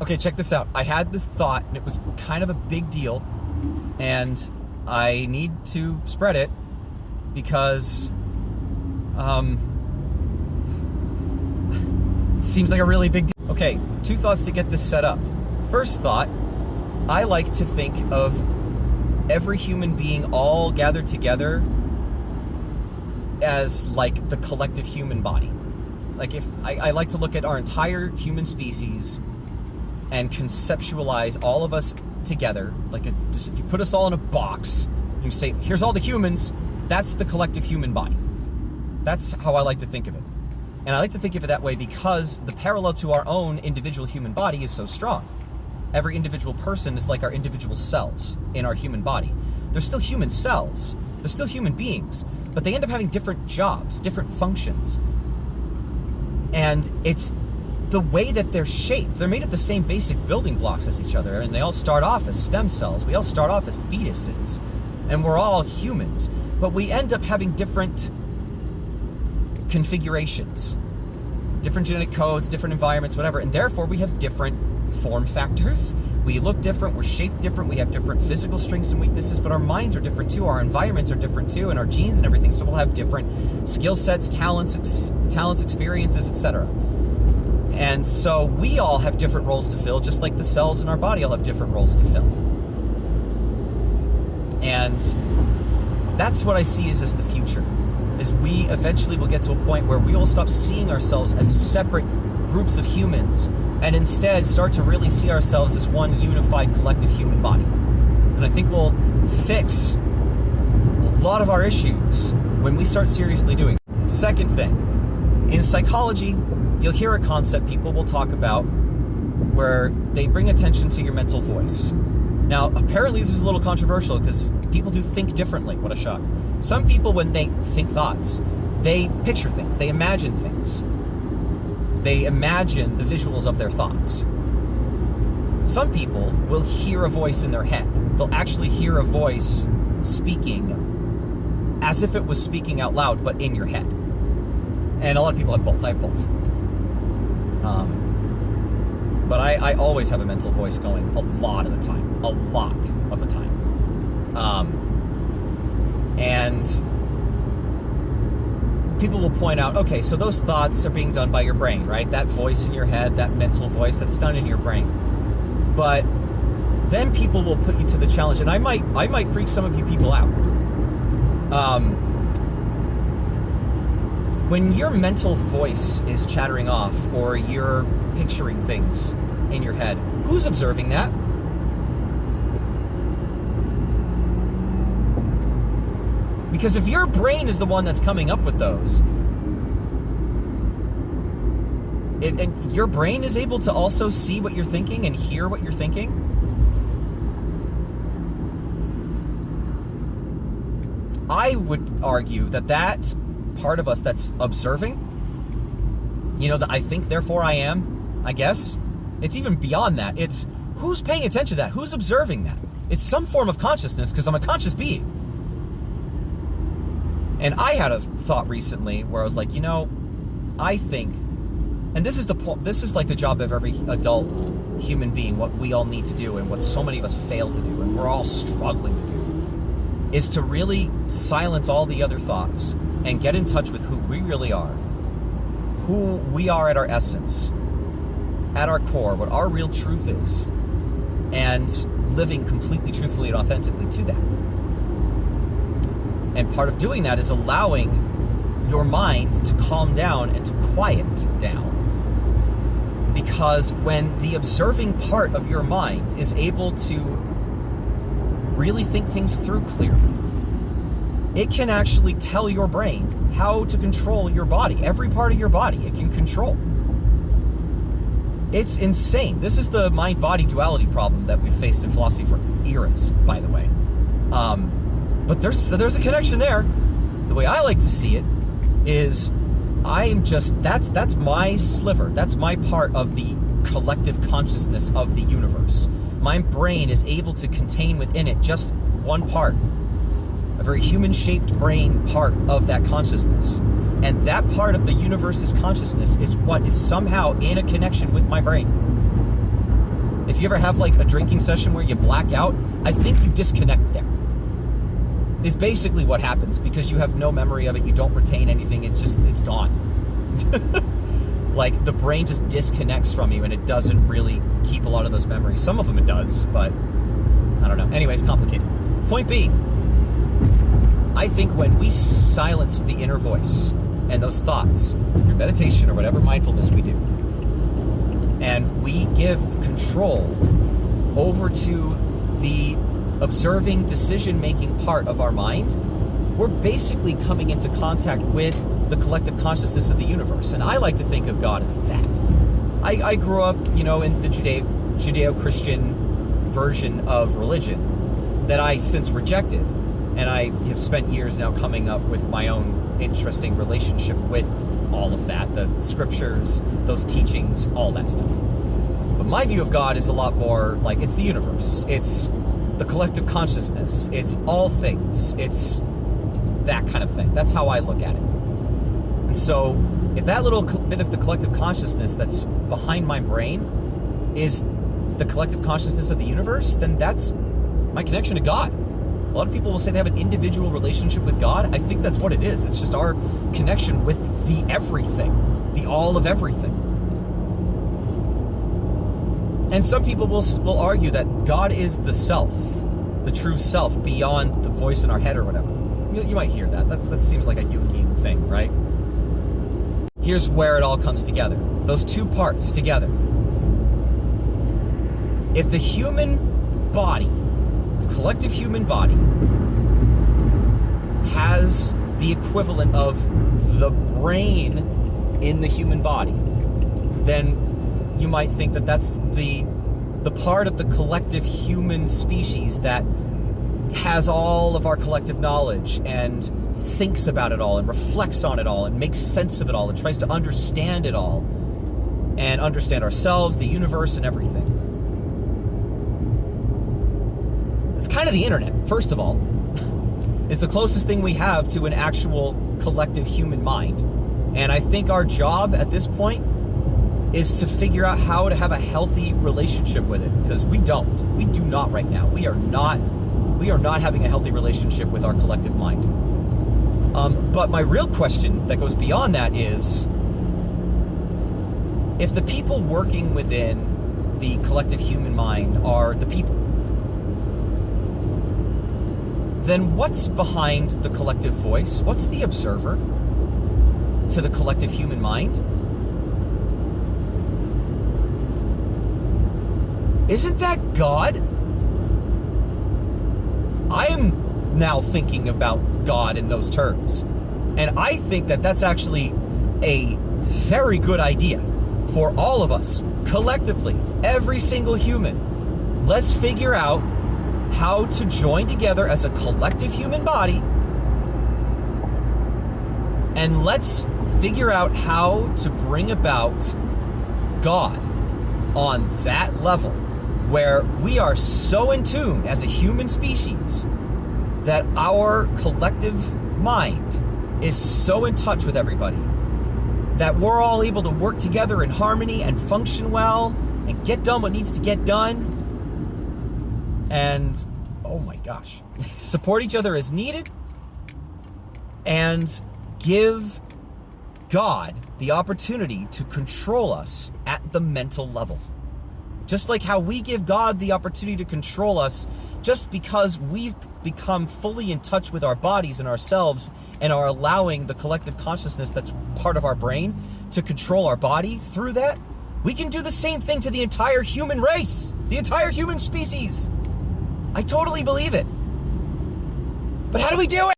Okay, check this out. I had this thought, and it was kind of a big deal, and I need to spread it because, it seems like a really big deal. Okay, two thoughts to get this set up. First thought, I like to think of every human being all gathered together as like the collective human body. Like if I like to look at our entire human species and conceptualize all of us together. Like if you put us all in a box, you say, here's all the humans, that's the collective human body. That's how I like to think of it. And I like to think of it that way because the parallel to our own individual human body is so strong. Every individual person is like our individual cells in our human body. They're still human cells. They're still human beings, but they end up having different jobs, different functions. And it's the way that they're shaped. They're made of the same basic building blocks as each other, and they all start off as stem cells. We all start off as fetuses, and we're all humans. But we end up having different configurations, different genetic codes, different environments, whatever, and therefore we have different form factors. We look different, we're shaped different, we have different physical strengths and weaknesses, but our minds are different too, our environments are different too, and our genes and everything, so we'll have different skill sets, talents, experiences, etc. And so we all have different roles to fill, just like the cells in our body all have different roles to fill. And that's what I see as the future, is we eventually will get to a point where we will stop seeing ourselves as separate groups of humans and instead start to really see ourselves as one unified collective human body. And I think we'll fix a lot of our issues when we start seriously doing it. Second thing, in psychology, you'll hear a concept people will talk about where they bring attention to your mental voice. Now, apparently this is a little controversial because people do think differently. What a shock. Some people, when they think thoughts, they picture things, they imagine things. They imagine the visuals of their thoughts. Some people will hear a voice in their head. They'll actually hear a voice speaking as if it was speaking out loud, but in your head. And a lot of people have both. I have both. But I always have a mental voice going a lot of the time. A lot of the time. And people will point out, okay, so those thoughts are being done by your brain, right? That voice in your head, that mental voice, that's done in your brain. But then people will put you to the challenge, and I might freak some of you people out. When your mental voice is chattering off, or you're picturing things in your head, who's observing that? Because if your brain is the one that's coming up with those, and your brain is able to also see what you're thinking and hear what you're thinking, I would argue that part of us that's observing, the I think, therefore I am, I guess, it's even beyond that. It's who's paying attention to that? Who's observing that? It's some form of consciousness, because I'm a conscious being. And I had a thought recently where I was like, I think, and this is like the job of every adult human being, what we all need to do and what so many of us fail to do and we're all struggling to do, is to really silence all the other thoughts and get in touch with who we really are, who we are at our essence, at our core, what our real truth is, and living completely truthfully and authentically to that. And part of doing that is allowing your mind to calm down and to quiet down. Because when the observing part of your mind is able to really think things through clearly, it can actually tell your brain how to control your body. Every part of your body it can control. It's insane. This is the mind-body duality problem that we've faced in philosophy for eras, by the way. But there's a connection there. The way I like to see it is that's my sliver. That's my part of the collective consciousness of the universe. My brain is able to contain within it just one part, a very human-shaped brain part of that consciousness. And that part of the universe's consciousness is what is somehow in a connection with my brain. If you ever have like a drinking session where you black out, I think you disconnect there. Is basically what happens, because you have no memory of it, you don't retain anything, it's gone. Like the brain just disconnects from you and it doesn't really keep a lot of those memories. Some of them it does, but I don't know. Anyways, complicated. Point B, I think when we silence the inner voice and those thoughts through meditation or whatever mindfulness we do, and we give control over to the observing, decision-making part of our mind, we're basically coming into contact with the collective consciousness of the universe. And I like to think of God as that. I grew up, in the Judeo-Christian version of religion that I since rejected. And I have spent years now coming up with my own interesting relationship with all of that, the scriptures, those teachings, all that stuff. But my view of God is a lot more like it's the universe. It's the collective consciousness. It's all things. It's that kind of thing. That's how I look at it. And so if that little bit of the collective consciousness that's behind my brain is the collective consciousness of the universe, then that's my connection to God. A lot of people will say they have an individual relationship with God. I think that's what it is. It's just our connection with the everything, the all of everything. And some people will argue that God is the self, the true self, beyond the voice in our head or whatever. You might hear that. That seems like a Jungian thing, right? Here's where it all comes together. Those two parts together. If the human body, the collective human body, has the equivalent of the brain in the human body, then you might think that that's the part of the collective human species that has all of our collective knowledge and thinks about it all and reflects on it all and makes sense of it all and tries to understand it all and understand ourselves, the universe, and everything. It's kind of the internet, first of all. Is the closest thing we have to an actual collective human mind. And I think our job at this point is to figure out how to have a healthy relationship with it, because we do not right now. We are not having a healthy relationship with our collective mind. But my real question that goes beyond that is, if the people working within the collective human mind are the people, then what's behind the collective voice? What's the observer to the collective human mind? Isn't that God? I am now thinking about God in those terms. And I think that that's actually a very good idea for all of us, collectively, every single human. Let's figure out how to join together as a collective human body, and let's figure out how to bring about God on that level, where we are so in tune as a human species that our collective mind is so in touch with everybody that we're all able to work together in harmony and function well and get done what needs to get done. And, oh my gosh, support each other as needed and give God the opportunity to control us at the mental level. Just like how we give God the opportunity to control us just because we've become fully in touch with our bodies and ourselves and are allowing the collective consciousness that's part of our brain to control our body through that, we can do the same thing to the entire human race, the entire human species. I totally believe it. But how do we do it?